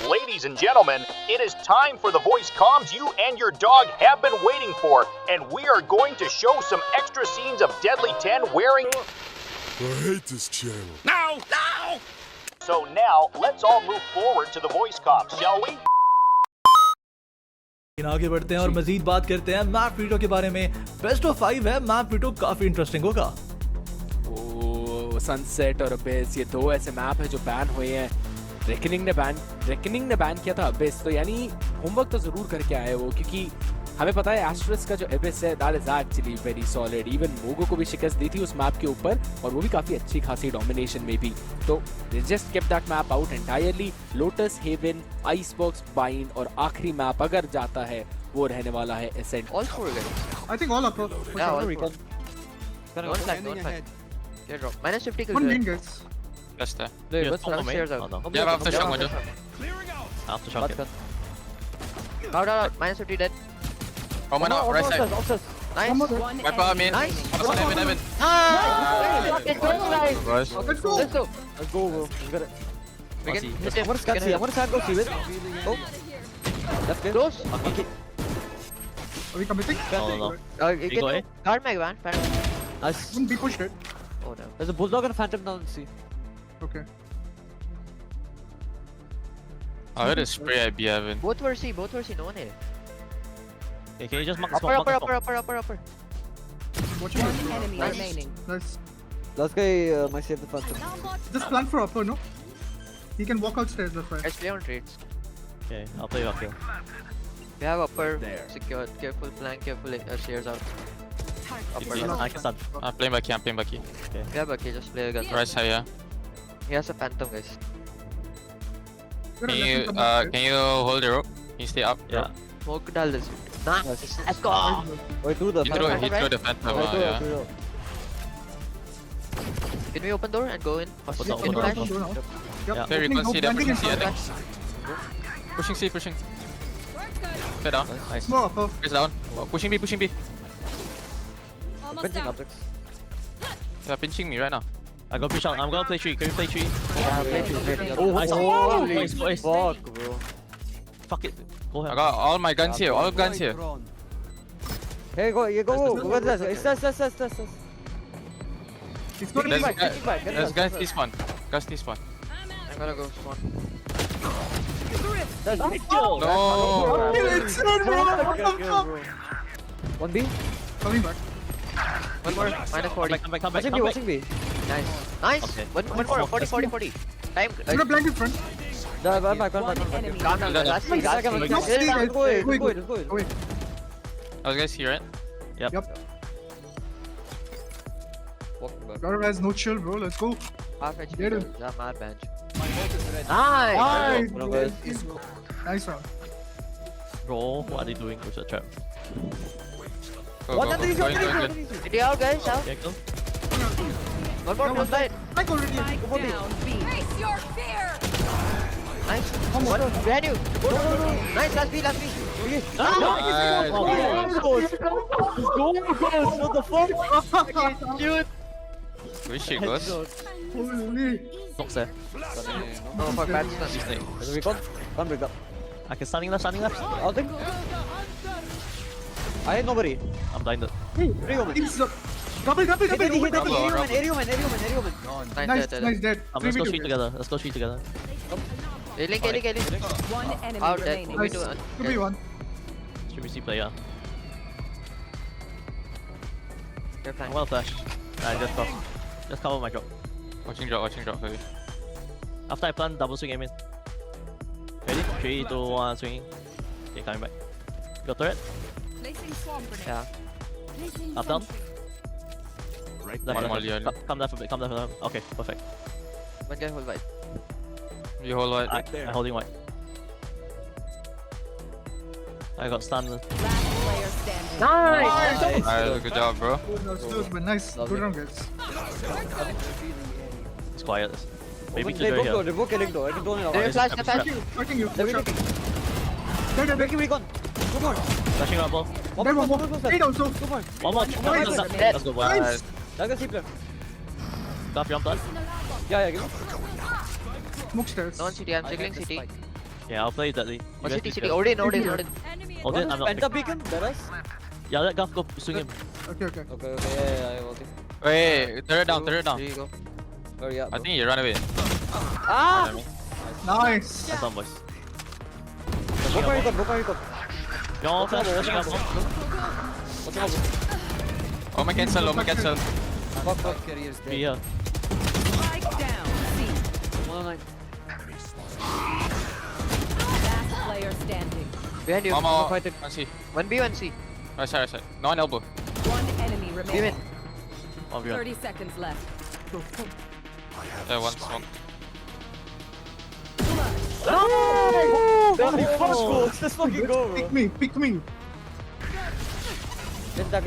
Ladies and gentlemen, it is time for the voice comms you and your dog have been waiting for, and we are going to show some extra scenes of Deadly 10 wearing... I hate this channel. No! No! So now, let's all move forward to the voice comms, shall we? आगे बढ़ते हैं और मजीद बात करते हैं map veto के बारे में। बेस्ट ऑफ 5 है, मैप वीटो काफी इंटरेस्टिंग होगा। सनसेट और अबिस, ये दो ऐसे मैप है जो बैन हुए हैं। रेकनिंग ने बैन किया था अबिस, तो यानी होमवर्क तो जरूर करके आए वो, क्योंकि हमें पता है एस्ट्रिस का जो अबिस है that is actually very solid. Even मोगो को भी शिकस्त दी थी उस मैप के ऊपर, और वो भी काफी अच्छी खासी डोमिनेशन में भी। तो they just kept that map out entirely. Lotus Haven, Icebox, Bind और आखिरी मैप अगर जाता है वो रहने वाला है accent. All four guys. I think all up. Yeah, all four. Don't flag, don't flag. Get drop. Minus 50 kills. One main there. guys. Just there. Wait, Just what's follow me. upstairs out? Oh, no. Yeah, after shot window. After shot. Out. Minus 50 dead. Oh my god, right side. Nice. Wipe out mid. Nice. Evan. Nice. Let's go. Let's go. Let's go, bro. You got it. We can hit him. I'm gonna scan C. I'm gonna scan go C with. Oh. Left game. Close. Okay. Are we committing? No. You go, eh? can guard meg, man. Nice. One be pushed it. Oh no. There's a bulldog and a phantom down C. Okay. I heard a spray at B Evan. Both were C. No one here. Okay, can you just mark the Upper. Watching it. Enemy Nice. remaining. Nice. Last guy might save the phantom. Just plan for upper, no? He can walk outstairs, that's right. Let's play on trades. Okay, I'll play back here. We have upper secured. Careful flank, careful stairs out. Upper. I can start. I'm playing back here. Yeah, but okay, just play a gun. Right side, yeah. He has a phantom, guys. Can you hold the rope? Can you stay up? Yeah. Smoke dal this. Nice. Let's go. Wait, through the He phantom. threw the phantom out, yeah. Can we open door and go in? Open Open door. door now. Yep. Okay, we can see them. Landing Pushing in C, I think. Pushing. Stay down. Nice. More upper. Face down. Pushing B. Benching objects. They're pinching me right now. I got push out. I'm gonna play tree. Can you play tree? Yeah, play two. Oh, Nice. holy fuck, bro. Fuck it. Go ahead. I got all my guns here. All guns here. Hey, go. What's that? It's He's going to There's be there's guns despawn. Guns despawn. I'm gonna go spawn. No. It's in, bro. One B. Coming back. One more. Minus 40. Come back. Watching B. Nice. Okay. One more. 40. Time. Should have blanket front. One back. Enemy. Calm down. Last three. Go in. Wait. Those guys here, right? Yep. Walking back. Gaurav has no chill, bro. Let's go. Half HP. Get him. Yeah, mad bench. Nice. Nice. Nice round. Bro, what are they doing with the trap? One underneath. Did you out, guys? Out. Yeah, go. One more close side. I already. Spike down B. Face your fear. Nice. One behind you. Nice. Last B. Nice. What the fuck? Shoot. Good shit, Ghost. Holy. Knocks there. No, fuck. Bad stun. There's a recon. Can't break up. I can standing left. I'll take. I hit nobody. I'm blinded. Three women. It's double. Area woman. Nice, dead. Let's go street together. Link. One enemy Out dead. remaining. We Nice. do 2v1. Should we see player? You're fine. I'm well flash. Just cover my drop. Watching drop for you. After I plant, double swing aim in. Ready? 3, 2, 1, swinging. Okay, coming back. Got turret? Placing swarm grenade. Yeah. Placing Up down. One more early. Come left a bit. Okay, perfect. One guy hold wide. You hold white. I'm holding white. I got stunned. Last player standing. Nice. Alright, good job, bro. Nice. Good round, guys. It's quiet. Maybe They to here. both killing though. I can don't There know. is flash. Fucking you. They're Watch out. really breaking recon. Come on. Flashing rumble. Dead one more. 8 also. Come on. One more. Nice. Let's go, boys. Nice. That's a sleeper. Got jump done. Yeah. Give me. Smoke stairs. No one CT. I'm jiggling CT. Yeah, I'll play Deadly. One city, city. Odin. Odin, I'm not. Penta beacon, Beres? Yeah, let Gaff go swing him. Okay. Okay, yeah, I'm walking. Wait, turn it down. There you go. Hurry up. I think you run away. Ah! Nice. That's one, boys. Go for it, go for it. Y'all flashing up. What's up? Oh my cancel, oh my cancel. Fuck. Be here. Spike down. C. 109. Last player standing. Behind you. Mama, fight it. 1C. 1B, 1C. Right side. No one elbow. One enemy Be remaining. in. One v one. 30 seconds left. Yeah, one smoke. Let's fucking go, bro. Pick me. Penta,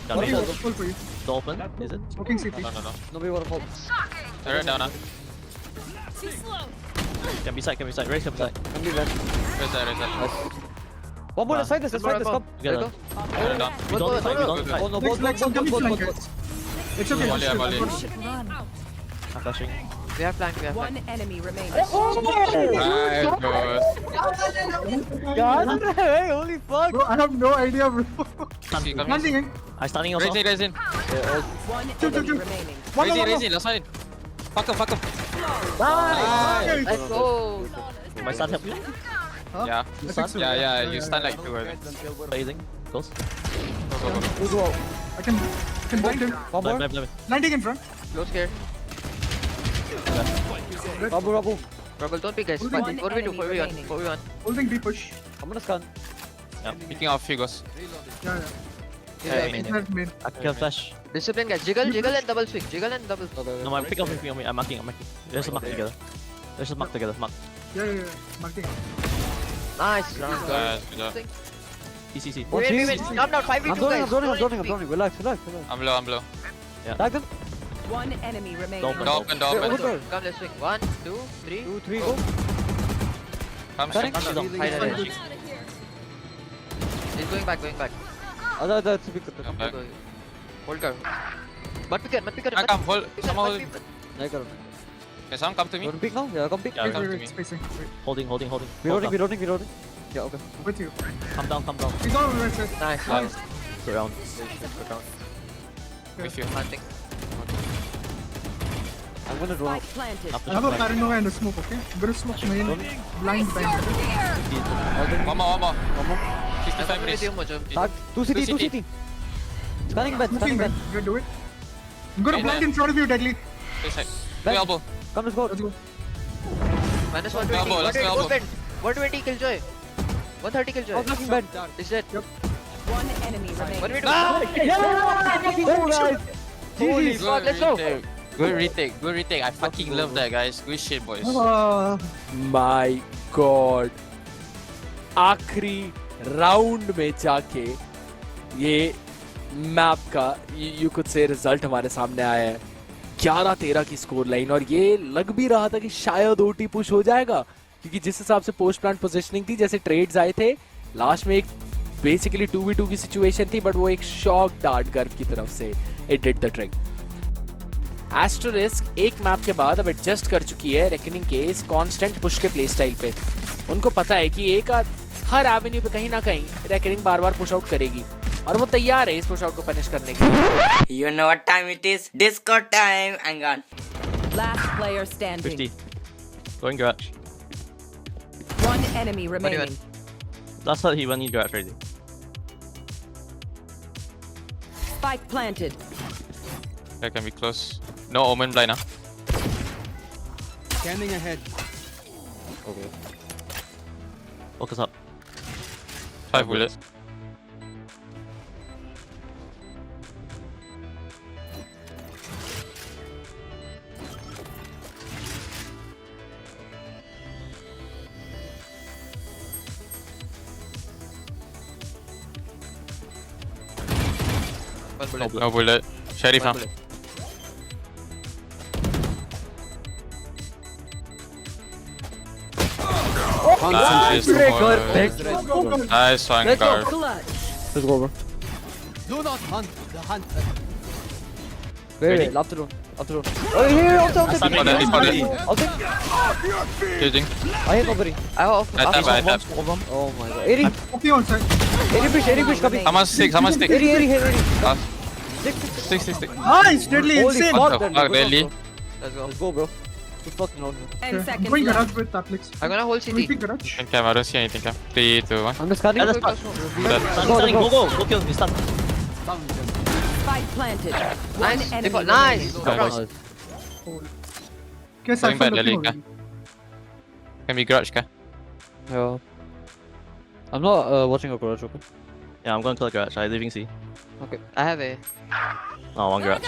Done What it. is full for you? It's open, is it? Smoking CT. No. nobody wanna fall. Turn it down now. Can be side. Raise can be side. Can be left. Raise that. One more, let's fight this, let's fight this, come. Together. Turn it down. We don't fight. Oh no, both. Next, come flank it. It's okay. Volley. I'm flashing. We have flank. One enemy remaining. Nice, good. God, hey, holy fuck. Bro, I have no idea, bro. Come Planting in. I'm standing also. Raise in. One enemy remaining. Raise in, last line. Fuck him. Nice. Let's go. My stun help you? Yeah. I think so. Yeah, you stand like 2 early. Phasing. Close. Go. I can blind him. One more. Blame. Landing in front. Close here. Rabu. Trouble, don't pick guys. One 4v2, enemy 4v1. remaining. 4v1. Holding B push. I'm gonna scan. Yeah. Picking off Figos. Yeah. Hey, It's not main. I can flash. Discipline guys. Jiggle and double swing. No, I'm pick up. I'm marking. There's a mark together. Mark. Yeah. Marking. Nice. Good job. ECC. Wait. Calm down. 5v2 I'm guys. zoning. Relax. I'm low. Tag them. One enemy remaining. Don't Open. Come, let's swing. 1, 2, 3. 2, 3, go. Come Turning. straight. Hide. He's going back. That's big. Come back. Hold her. But pick it. Come, hold. Someone hold. Can Can someone come to me? pick now? Yeah, come pick. Yeah, come to me. Wait, spacing. Wait, Holding. We're rolling. Yeah, okay. with you. Come down. He's all right side. Nice. Go around. With you. Hunting. I'm gonna drone. Spike planted. After I have a shot. paranoia and a smoke, okay? I'm gonna smoke main blind bang. One more. 65 I'm minutes. with you, Mojo. Tag. 2 CT. Scanning bed. Smoking bang. You do it. I'm gonna block in front of you, deadly. Stay side. Back. Elbow. Come, let's go. Let's go. Minus Elbow, 120. let's go elbow. 120 killjoy. 130 killjoy. Oh, blocking bed. Is that? One enemy remaining. What do we do? Go, guys. Holy fuck, let's go. Good retake. I fucking love that, guys. Good shit, boys. My God आखिरी round में जाके ये map का you could say result हमारे सामने आया है 11-13 की स्कोर लाइन और ये लग भी रहा था कि शायद ओटी पुश हो जाएगा क्योंकि जिस हिसाब से पोस्ट प्लांट पोजीशनिंग थी जैसे ट्रेड्स आए थे लास्ट में एक बेसिकली 2v2 की सिचुएशन थी बट वो एक शॉक डार्ट गर्व की तरफ से it did the trick asterisk एक मैप के बाद अब एडजस्ट कर चुकी है रेकनिंग के इस कांस्टेंट पुश के प्ले स्टाइल पे उनको पता है कि एक हर एवेन्यू पे कहीं ना कहीं रेकनिंग बार-बार पुश आउट करेगी और वो तैयार है इस पुश आउट को पनिश करने के लिए You know what time it is? Disco time. I'm gone. Last player standing. 50. Going garage. One enemy remaining. Last time he went in garage already. Spike planted. That can be close. No omen blind, huh? Scanning ahead. Okay. Focus up. 5 bullets. No bullet. Sheriff, huh? Nice one. Nice one, Garb. Let's go, bro. Do not hunt the hunter. Wait, left to drone. Up the road. Oh, here, up the Caging. I hit nobody. I have I tap. Oh my god. 80. Okay, on side. 80 push, copy. I'm on 6. 80, hit 80. Last. 6. Nice, deadly, Holy insane. fuck. What the fuck, really? Let's go, bro. Good fucking round. 10 I'm seconds going left. garage with Taplex. I'm gonna hold Can we CT. pick garage? Think cam, I don't see anything cam. 3, 2, 1. I'm just scanning. Let's start. Stunning, go kill. You stun. Spike planted. One Nice. enemy Nice. remaining. Okay, Going back Cypher Delhi, looking ka? Can be garage ka? Yeah. I'm not watching a garage open. Yeah, I'm going to the garage. I'm leaving C. I have a. No, one garage.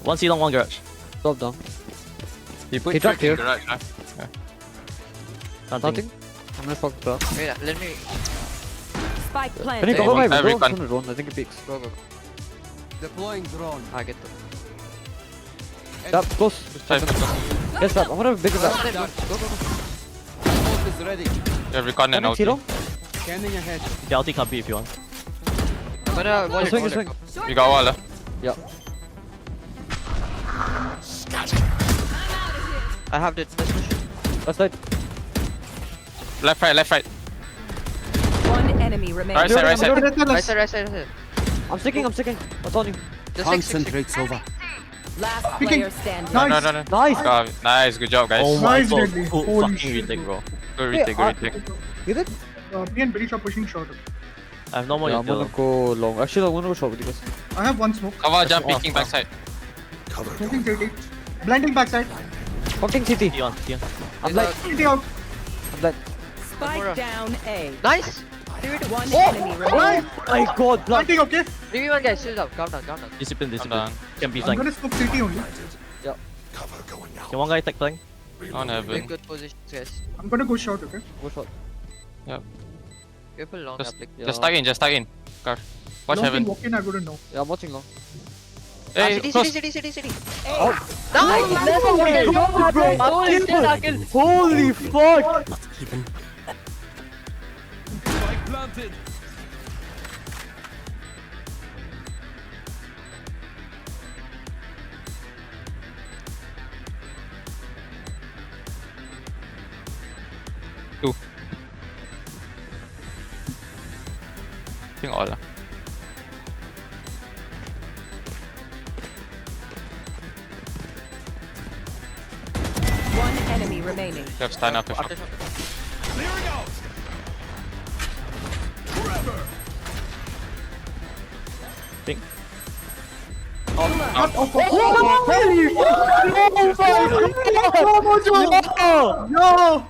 One C long, one garage. Stop down. He put He dropped here. garage, huh? Nothing. I'm gonna fuck the. Wait, let me. Spike Can you planted. cover my Every window? con- I'm gonna drone. I think it peeks. Go. Deploying drone. I get them. Tap, close. Cypher. Yes, tap. I'm gonna big it up. Go. Smoke is ready. Every con and Can I out. see long? Scanning ahead. Yeah, I'll take up B if you want. I'm gonna wall it. Swing, wall it. swing. You got wall, huh? Yeah. I have the. Let's push. Left side. Left, right. One enemy remaining. Right side. Right side. I'm sticking. What's on you? Just Concentrates over. Last Picking. player standing. No. Nice. Nice, good job, guys. Oh my Nice, god. Deadly. Cool Holy fucking shit. retake, bro. Good retake. You did? Me and Billy shot pushing short. I have no more Yeah, I'm gonna util. go long. Actually, I'm gonna go short with you guys. I have one smoke. Cover, jump, peeking backside. Smoking CT. Blinding backside. Fucking CT. T1. I'm like, CT out. I'm like. Spike down A. Nice. One enemy remaining. My god, blood. Planting, okay? 3v1 guys, chill out. Calm down. Discipline. down. Can be I'm flank. gonna smoke CT only. Can one guy take flank? On Big heaven. good positions, guys. I'm gonna go short, okay? Go short. Careful long Just- uplift. Yeah. Just tag in. Car. Watch Long heaven. can walk in, I wouldn't know. Yeah, I'm watching long. Hey, close. City. Oh. Nice! Holy fuck! I think all lah. One enemy remaining. You have stun after shot. Pink. No!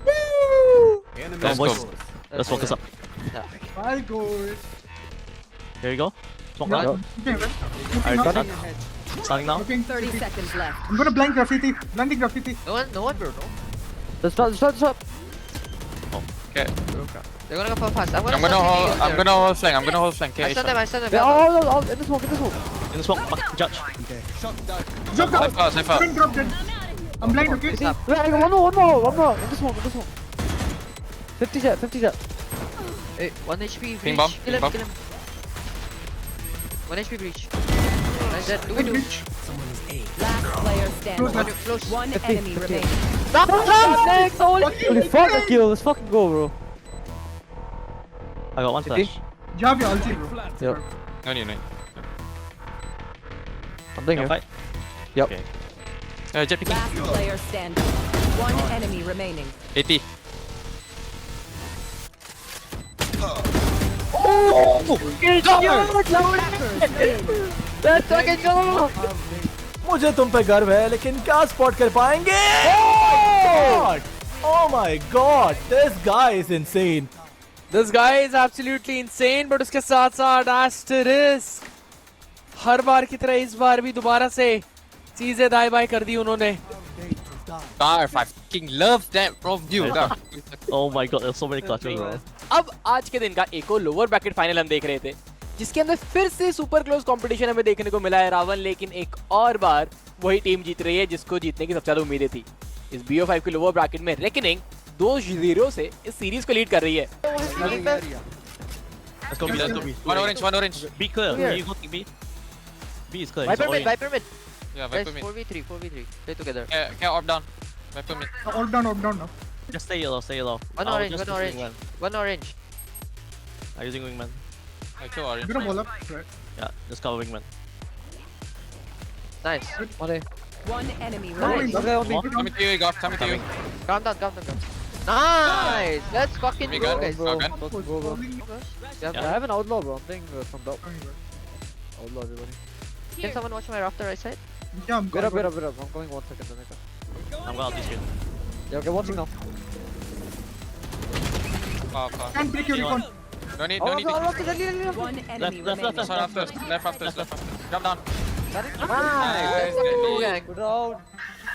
Let's boys. go. Let's focus up. I'll go. Here we go. Smoke Yeah. now. Okay, well. Alright, Looking stun. up. Starting now. Looking. 30 seconds left. I'm gonna blind graffiti. Blinding graffiti. No one, bro. No. Let's start. Okay. They're gonna go fast. I'm gonna hold flank. Okay, I stun them. Yeah, oh, in the smoke. In the smoke. Judge. Jump down. Cypher. Couldn't drop dead. I'm blind, okay? Wait, I got one more. In the smoke. 50 jet. Hey, 1 HP. Ping Breach. bomb, Kill ping bomb. him. 1 HP breach. Nice dead. Do it. Reach. Last player standing. Close. One 50. enemy remaining. Holy fuck, a kill. Let's fucking go, bro. I got one flash. You have your ulti, bro. Yep. No need. I'm playing Can here. fight? Yep. Okay. Jet picking. Last player standing. One enemy remaining. 80. मुझे तुम पे गर्व है लेकिन क्या spot कर पाएंगे Oh my god, this guy is insane. This guy is absolutely insane, but उसके साथ साथ asterisk हर बार की तरह इस बार भी दोबारा से चीजें दाएं बाएं कर दी उन्होंने. Garf, I fucking love that from you. Garf. Oh my god, there's so many clutches, bro. अब आज के दिन का एक और लोअर ब्रैकेट फाइनल हम देख रहे थे, जिसके अंदर फिर से सुपर क्लोज कंपटीशन हमें देखने को मिला है रावण, लेकिन एक और बार वही टीम जीत रही है जिसको जीतने की सबसे ज्यादा उम्मीदें थी. इस BO5 के लोअर ब्रैकेट में रेकनिंग 2-0 से इस सीरीज को लीड कर रही है. Let's go B. One orange. Be clear. You go to B. B is clear. Viper mid. Yeah, Guys, Viper mid. 4v3. Play together. Get orb down. Viper mid. Orb down now. Just stay yellow, stay yellow. One I'll orange, just one use orange. wingman. One orange. I'm using wingman. I kill orange. Bit of wall up. Right. Yeah, just cover wingman. Nice. One A. One enemy Nice. remaining. Okay, on me. Coming to you, Goff. Coming to you. Calm down. Nice. Let's fucking We go, got guys. bro. Let's go, bro. Yeah, I have an outlaw, bro. I'm playing from top. Outlaw, everybody. Can someone watch my rafter right side? Yeah, I'm Wait up. good. I'm coming 1 second. Then I come. I'm going out this shit. Yeah, okay, watching now. Far. Can take your recon. Don't need Oh, to. One enemy Left. remaining. Sorry, after. Left after. Drop down. Nice. Nice, Let's go, Deadly. gang. Good round.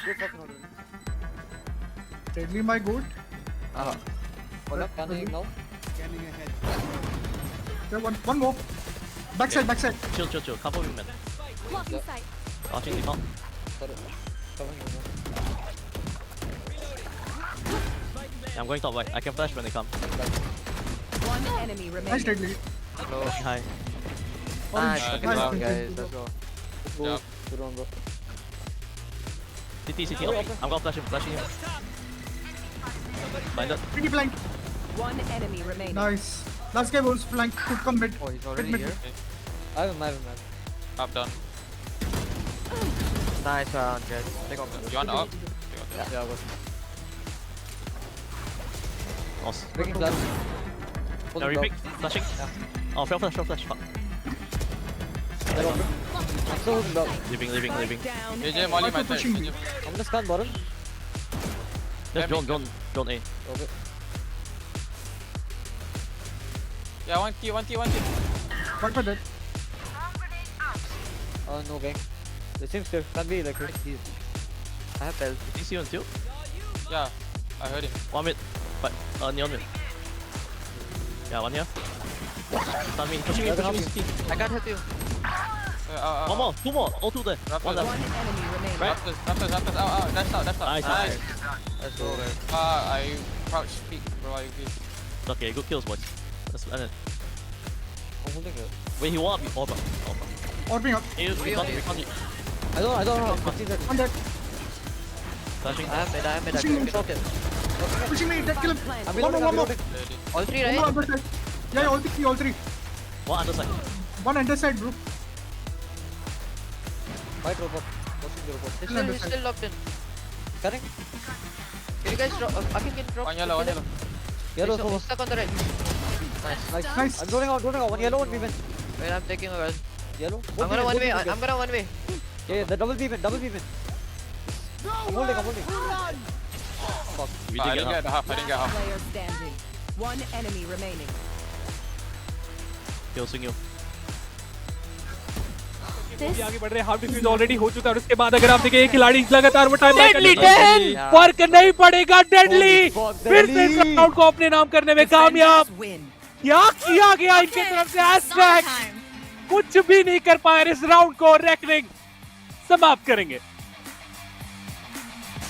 Good fucking order. Deadly, my good. Hold up, canning now. Yeah, one more. Backside. Chill. Cover wingman. Watching default. Sorry. Coming in. Yeah, I'm going top right. I can flash when they come. One enemy Nice, remaining. Deadly. Hi. Nice. Nice. Fucking round, guys. Let's go. Yeah. Good round, bro. CT. I'm gonna flashing him. Blinded. Pretty flank. One enemy remaining. Nice. Last guy was flank. Could come mid. Oh, he's already Mid. here. I have him. Up done. Nice round, guys. Take off. You want up? Yeah, I got him. Lost. Breaking flash. Yeah, repick. Flashing. Oh, fail flash. Fuck. I'm still holding up. Leaving. Down. JJ, Molly, my third. pushing me. I'm gonna scan bottom. Just drone A. Okay. Yeah, one T. Viper dead. No gang. The same still. Can be like he's. I have belt. DC on tilt. Yeah, I heard him. 1 mid. But neon mid. Yeah, 1 here. Stun me. Pushing me. CT. I can't help you. One more. 2 more. All 2 there. Raptors. One left. One enemy remaining. Raptors. Out. That's out. Nice. Let's go, guys. I crouch peek, bro. I agree. Okay, good kills, boys. Let's end it. I'm holding it. Wait, he won't be over. Orbing up. Hey, recon it. I don't know. 15 seconds. One dead. Flashing. I am mid. I Pushing can me. shot him. Pushing me. Dead. Kill him. I'm One reloading. more. Ready. All three, One more right? underside. Yeah, all three. One underside. One underside, bro. White robot. Watching the robot. He's still locked in. Cutting. Can you guys drop? Akin can drop. One yellow. Yellow He's over. stuck on the right. Nice. Nice. I'm droning out. One yellow, one beam in. Wait, I'm taking a gun. Yellow. I'm gonna one way. Yeah, the double beam in. I'm holding. Fuck. We I did didn't get get the half. Player standing. One enemy remaining. Kill swing you. आगे बढ़ रहे हैं half diffuse already हो चुका है और उसके बाद अगर आप देखें एक खिलाड़ी लगातार वो टाइम डेडली 10 फर्क नहीं पड़ेगा डेडली फिर से इस राउंड को अपने नाम करने में कामयाब क्या किया गया इनके तरफ से एस्ट्रैक कुछ भी नहीं कर पाए इस राउंड को रेकनिंग समाप्त करेंगे